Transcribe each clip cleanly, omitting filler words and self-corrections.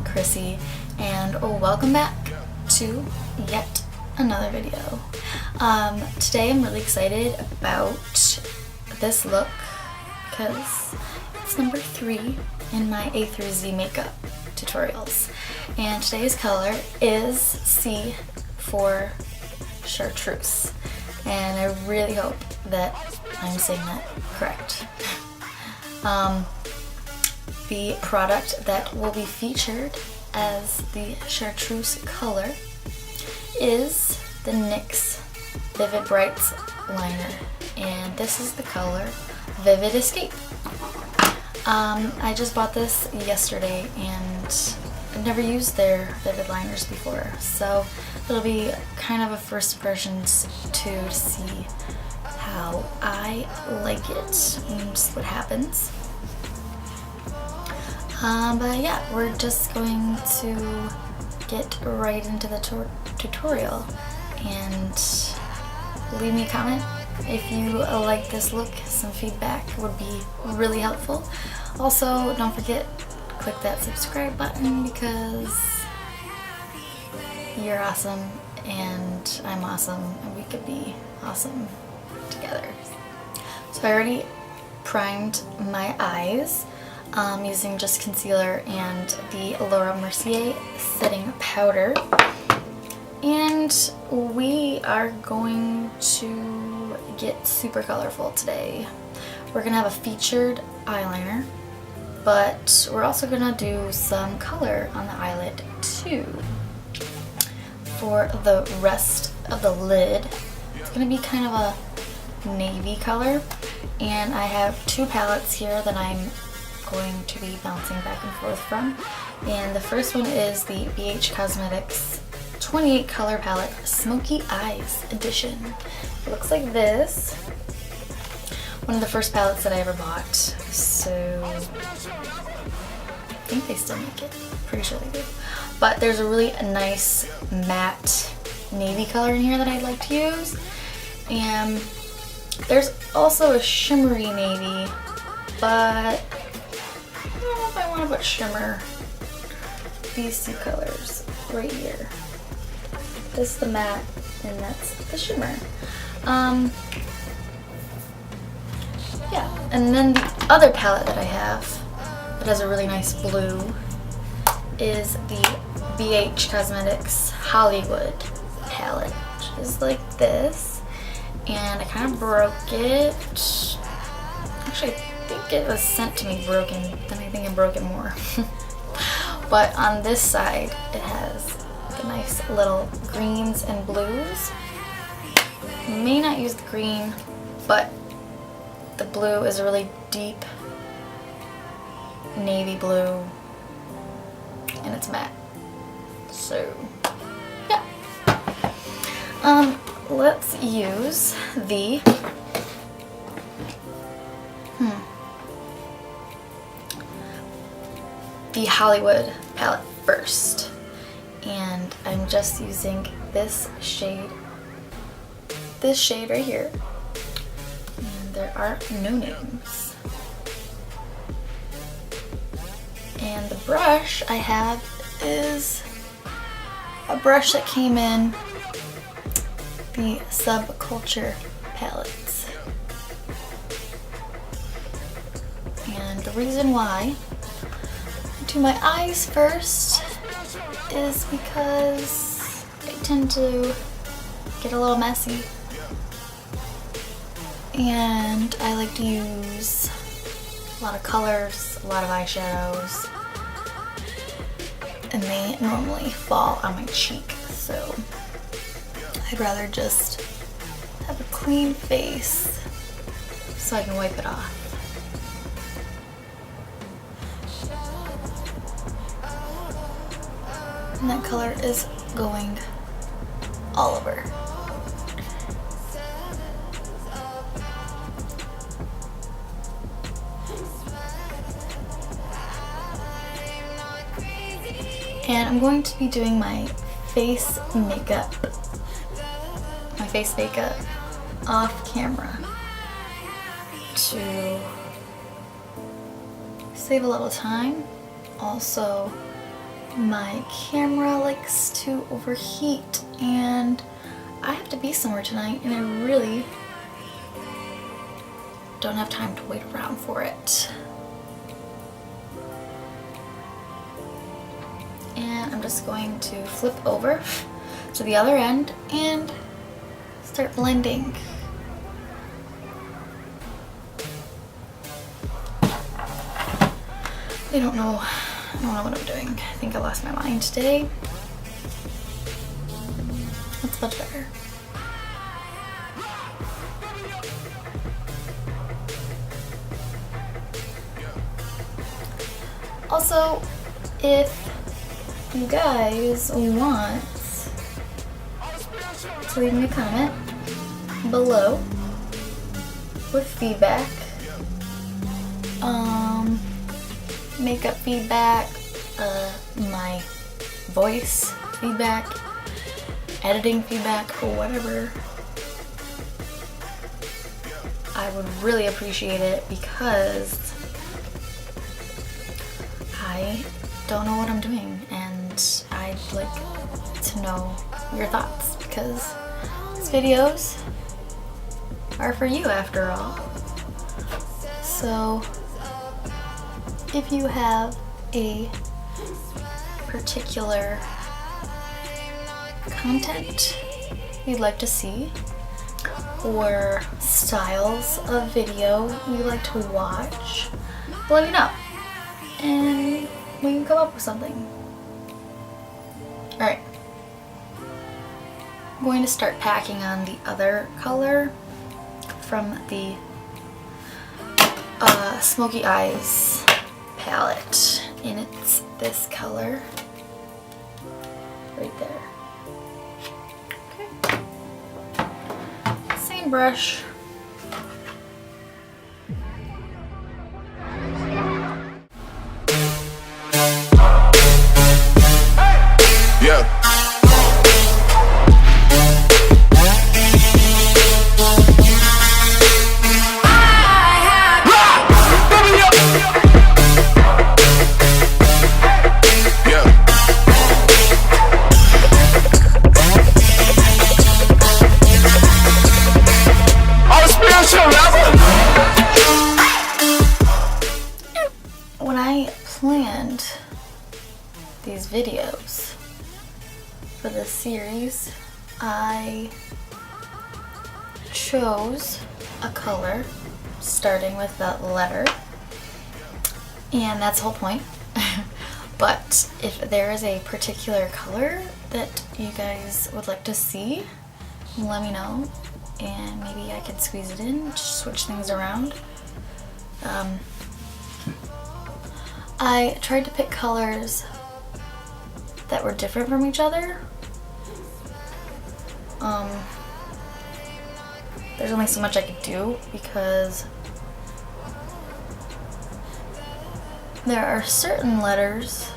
Chrissy, and welcome back to yet another video. Today I'm really excited about this look because it's number 3 in my A through Z makeup tutorials, and today's color is C for Chartreuse, and I really hope that I'm saying that correct. The product that will be featured as the Chartreuse color is the NYX Vivid Brights liner, and this is the color Vivid Escape. I just bought this yesterday and I've never used their Vivid liners before, so it'll be kind of a first impressions to see how I like it and just what happens. But yeah, we're just going to get right into the tutorial, and leave me a comment if you like this look. Some feedback would be really helpful. Also, don't forget, click that subscribe button because you're awesome and I'm awesome and we could be awesome together. So I already primed my eyes using just concealer and the Laura Mercier setting powder, and we are going to get super colorful today. We're gonna have a featured eyeliner, but we're also gonna do some color on the eyelid too. For the rest of the lid, it's gonna be kind of a navy color, and I have 2 palettes here that I'm going to be bouncing back and forth from, and the first one is the BH Cosmetics 28 color palette Smoky Eyes edition. It looks like this. One of the first palettes that I ever bought, so I think they still make it. Pretty sure they do. But there's a really nice matte navy color in here that I'd like to use, and there's also a shimmery navy, but I don't know if I want to put shimmer. These 2 colors right here. This is the matte and that's the shimmer. Yeah, and then the other palette that I have that has a really nice blue is the BH Cosmetics Hollywood palette, which is like this, and I kind of broke it. Actually, I think it was sent to me broken, then I think I broke it more. But on this side it has the nice little greens and blues. May not use the green, but the blue is a really deep navy blue and it's matte. So yeah. Let's use the Hollywood palette first, and I'm just using this shade right here, and there are no names. And the brush I have is a brush that came in the Subculture palettes, and the reason why I do my eyes first is because they tend to get a little messy, and I like to use a lot of colors, a lot of eyeshadows, and they normally fall on my cheek, so I'd rather just have a clean face so I can wipe it off. And that color is going all over. And I'm going to be doing my face makeup off camera to save a little time. Also, my camera likes to overheat and I have to be somewhere tonight and I really don't have time to wait around for it. And I'm just going to flip over to the other end and start blending. I don't know what I'm doing. I think I lost my mind today. That's much better. Also, if you guys want to leave me a comment below with feedback, makeup feedback, my voice feedback, editing feedback, or whatever, I would really appreciate it because I don't know what I'm doing and I'd like to know your thoughts because these videos are for you after all. So if you have a particular content you'd like to see or styles of video you'd like to watch, let me know and we can come up with something. Alright, I'm going to start packing on the other color from the Smoky Eyes palette, and it's this color right there. Okay. Same brush. Yeah. When I planned these videos for this series, I chose a color starting with that letter, and that's the whole point. But if there is a particular color that you guys would like to see, let me know and maybe I can squeeze it in, just switch things around. I tried to pick colors that were different from each other. There's only so much I could do because there are certain letters,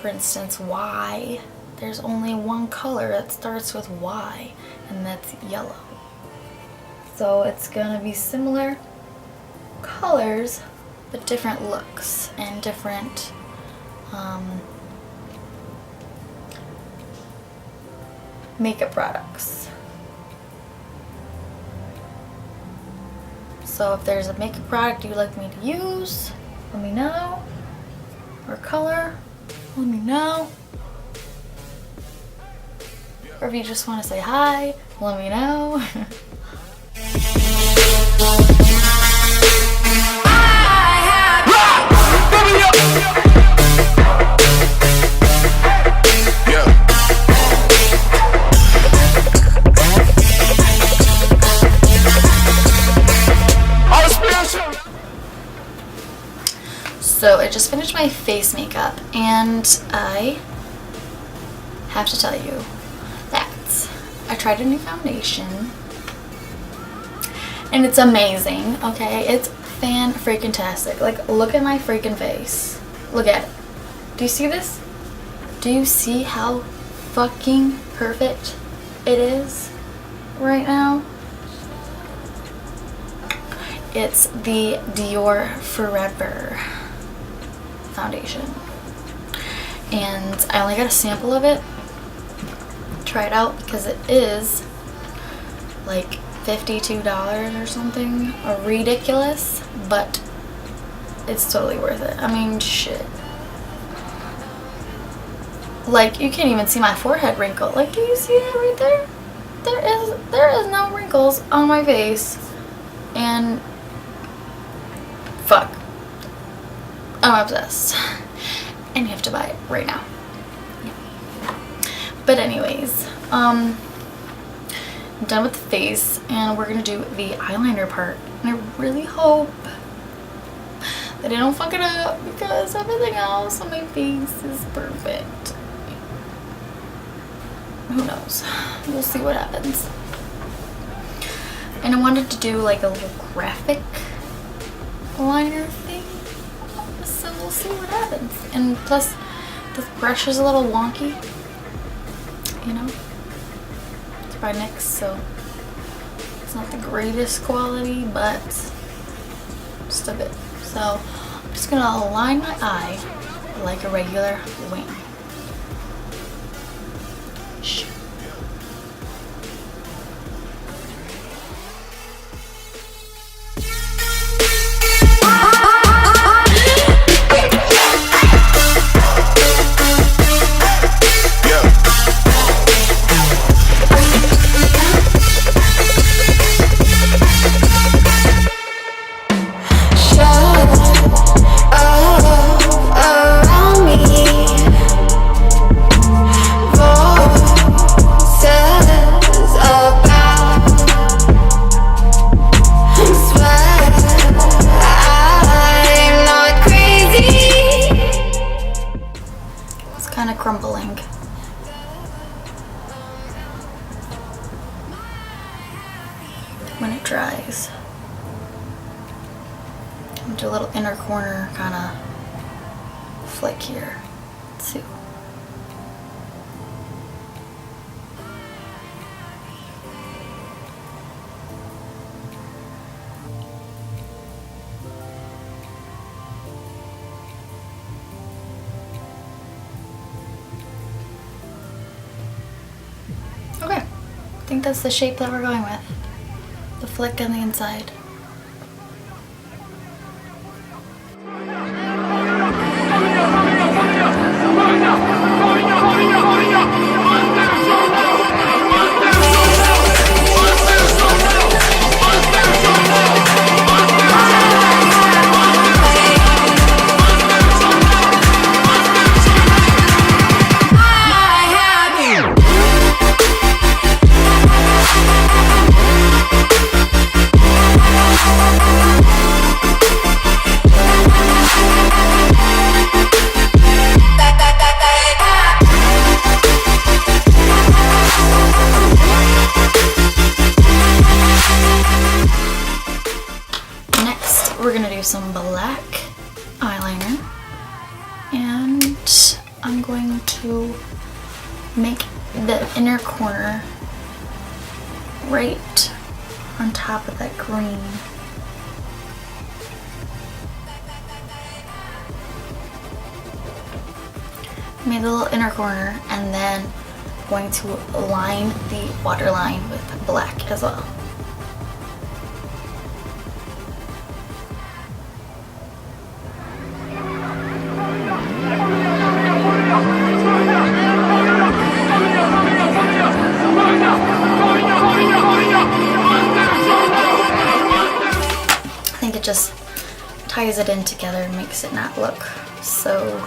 for instance Y, there's only one color that starts with Y and that's yellow. So it's gonna be similar colors but different looks and different makeup products. So if there's a makeup product you'd like me to use, let me know. Or color, let me know. Or if you just want to say hi, let me know. So I just finished my face makeup and I have to tell you that I tried a new foundation and it's amazing, okay? It's fan-freaking-tastic. Like, look at my freaking face. Look at it. Do you see this? Do you see how fucking perfect it is right now? It's the Dior Forever foundation. And I only got a sample of it. Try it out because it is like $52 or something. Ridiculous, but it's totally worth it. I mean, shit. Like, you can't even see my forehead wrinkle. Like, do you see it right there? There is no wrinkles on my face. And fuck. I'm obsessed. And you have to buy it right now. Yeah. But anyways, I'm done with the face and we're gonna do the eyeliner part. And I really hope that I don't fuck it up because everything else on my face is perfect. Who knows? We'll see what happens. And I wanted to do like a little graphic liner thing. So we'll see what happens. And plus, the brush is a little wonky. You know? It's by NYX, so it's not the greatest quality, but just a bit. So I'm just gonna align my eye like a regular wing. Crumbling. When it dries, I'll do a little inner corner kind of flick here too. Okay, I think that's the shape that we're going with. The flick on the inside. We're gonna do some black eyeliner, and I'm going to make the inner corner right on top of that green. Made a little inner corner, and then going to line the waterline with black as well. I think it just ties it in together and makes it not look so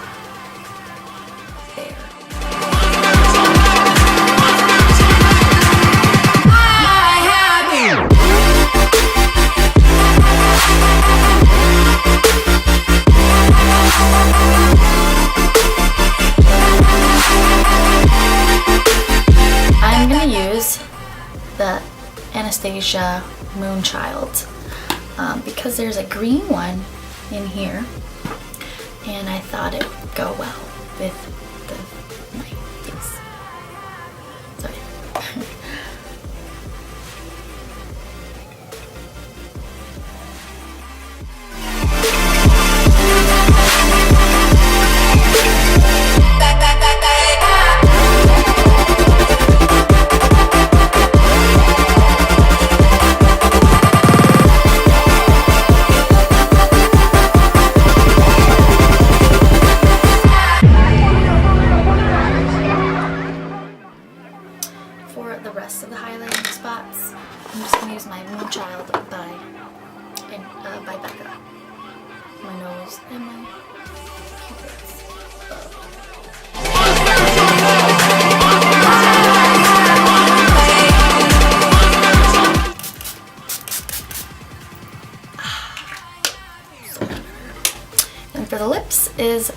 bare. I'm going to use the Anastasia Moonchild because there's a green one in here, and I thought it would go well with my face. Sorry.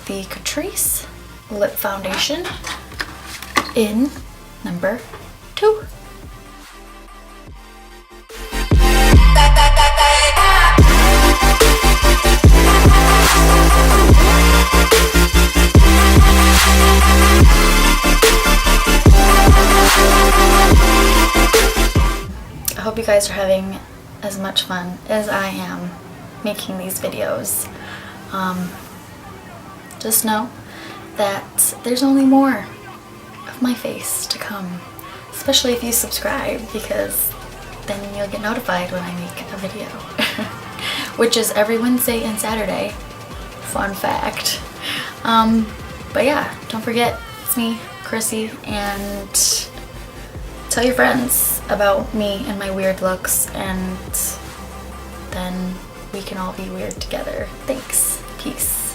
the Chartreuse lip foundation in number 2. I hope you guys are having as much fun as I am making these videos. Just know that there's only more of my face to come, especially if you subscribe, because then you'll get notified when I make a video, which is every Wednesday and Saturday. Fun fact. But yeah, don't forget, it's me, Chrissy, and tell your friends about me and my weird looks, and then we can all be weird together. Thanks. Peace.